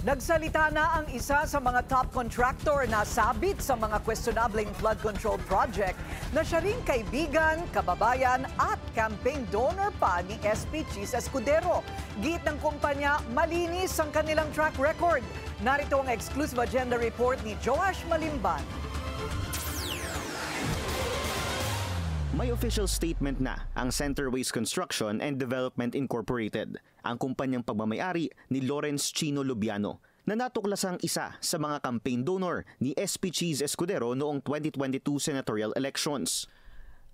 Nagsalita na ang isa sa mga top contractor na sabit sa mga questionableng flood control project na siya ring kaibigan, kababayan at campaign donor pa ni SP Cheese Escudero. Giit ng kumpanya, malinis ang kanilang track record. Narito ang exclusive agenda report ni Joash Malimban. May official statement na ang Centerways Construction and Development Incorporated, ang kumpanyang pagmamayari ni Lawrence Chino Lubiano, na natuklasang isa sa mga campaign donor ni SP Cheese Escudero noong 2022 senatorial elections.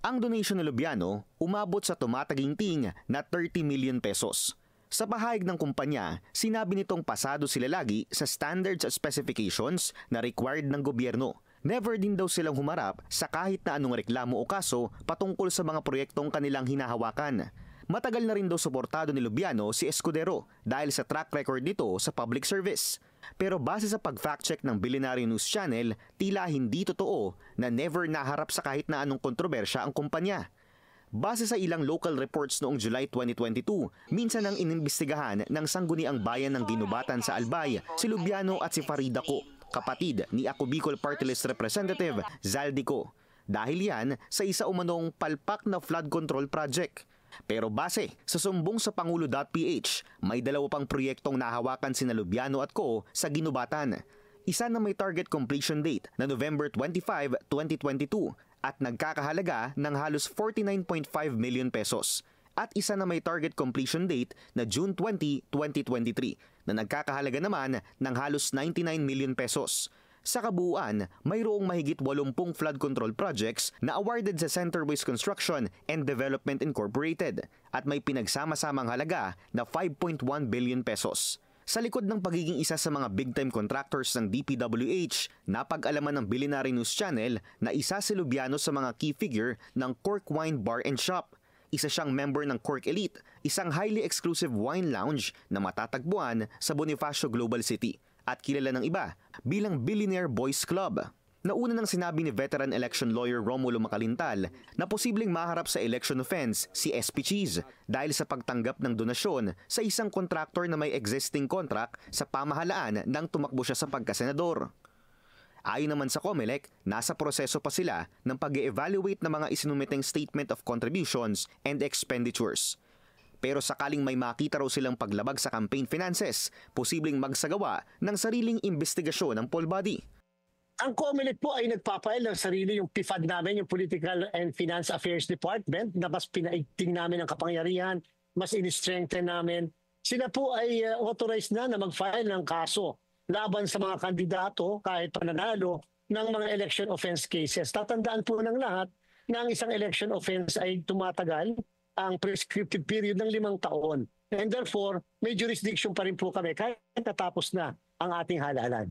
Ang donation ni Lubiano umabot sa tumataginting na 30 million pesos. Sa pahayag ng kumpanya, sinabi nitong pasado sila lagi sa standards at specifications na required ng gobyerno. Never din daw silang humarap sa kahit na anong reklamo o kaso patungkol sa mga proyektong kanilang hinahawakan. Matagal na rin daw suportado ni Lubiano si Escudero dahil sa track record nito sa public service. Pero base sa pag-fact check ng Billionaire News Channel, tila hindi totoo na never naharap sa kahit na anong kontrobersya ang kumpanya. Base sa ilang local reports noong July 2022, minsan ang inimbestigahan ng sangguniang bayan ng Ginubatan sa Albay si Lubiano at si Farida Co, kapatid ni Ako Bicol Party List Representative Zaldico, dahil yan sa isa umanong palpak na flood control project. Pero base sa sumbong sa Pangulo.ph, may dalawa pang proyektong nahawakan sina Lubiano at Co sa Ginubatan. Isa na may target completion date na November 25, 2022 at nagkakahalaga ng halos 49.5 million pesos. At isa na may target completion date na June 20, 2023 na nagkakahalaga naman ng halos 99 million pesos. Sa kabuuan, mayroong mahigit 80 flood control projects na awarded sa Centerways Construction and Development Incorporated at may pinagsama-samang halaga na 5.1 billion pesos. Sa likod ng pagiging isa sa mga big-time contractors ng DPWH, napag-alaman ng Billionaire News Channel na isa si Lubiano sa mga key figure ng Cork Wine Bar and Shop. Isa siyang member ng Cork Elite, isang highly exclusive wine lounge na matatagpuan sa Bonifacio Global City at kilala ng iba bilang Billionaire Boys Club. Nauna nang sinabi ni veteran election lawyer Romulo Macalintal na posibleng maharap sa election offense si SP Cheese dahil sa pagtanggap ng donasyon sa isang kontraktor na may existing contract sa pamahalaan nang tumakbo siya sa pagkasenador. Ayon naman sa COMELEC, nasa proseso pa sila ng pag-evaluate ng mga isinumiteng statement of contributions and expenditures. Pero sakaling may makita raw silang paglabag sa campaign finances, posibleng magsagawa ng sariling investigasyon ng poll body. Ang COMELEC po ay nagpapail ng sarili yung PFAD namin, yung Political and Finance Affairs Department, na mas pinaigting namin ang kapangyarihan, mas in-strengthen namin. Sila po ay authorized na mag-file ng kaso laban sa mga kandidato kahit pananalo ng mga election offense cases. Tatandaan po ng lahat na ang isang election offense ay tumatagal ang prescriptive period ng 5 taon. And therefore, may jurisdiction pa rin po kami kahit natapos na ang ating halalan.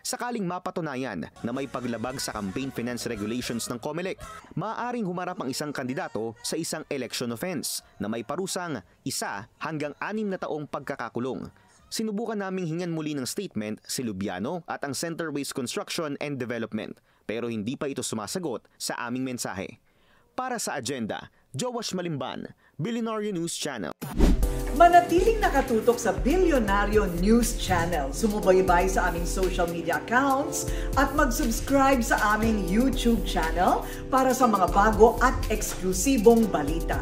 Sakaling mapatunayan na may paglabag sa campaign finance regulations ng COMELEC, maaaring humarap ang isang kandidato sa isang election offense na may parusang 1 hanggang 6 na taong pagkakakulong. Sinubukan naming hingan muli ng statement si Lubiano at ang Centerways Construction and Development, pero hindi pa ito sumasagot sa aming mensahe. Para sa agenda, Joash Malimban, Billionaire News Channel. Manatiling nakatutok sa Billionaire News Channel. Sumubaybay sa aming social media accounts at mag-subscribe sa aming YouTube channel para sa mga bago at eksklusibong balita.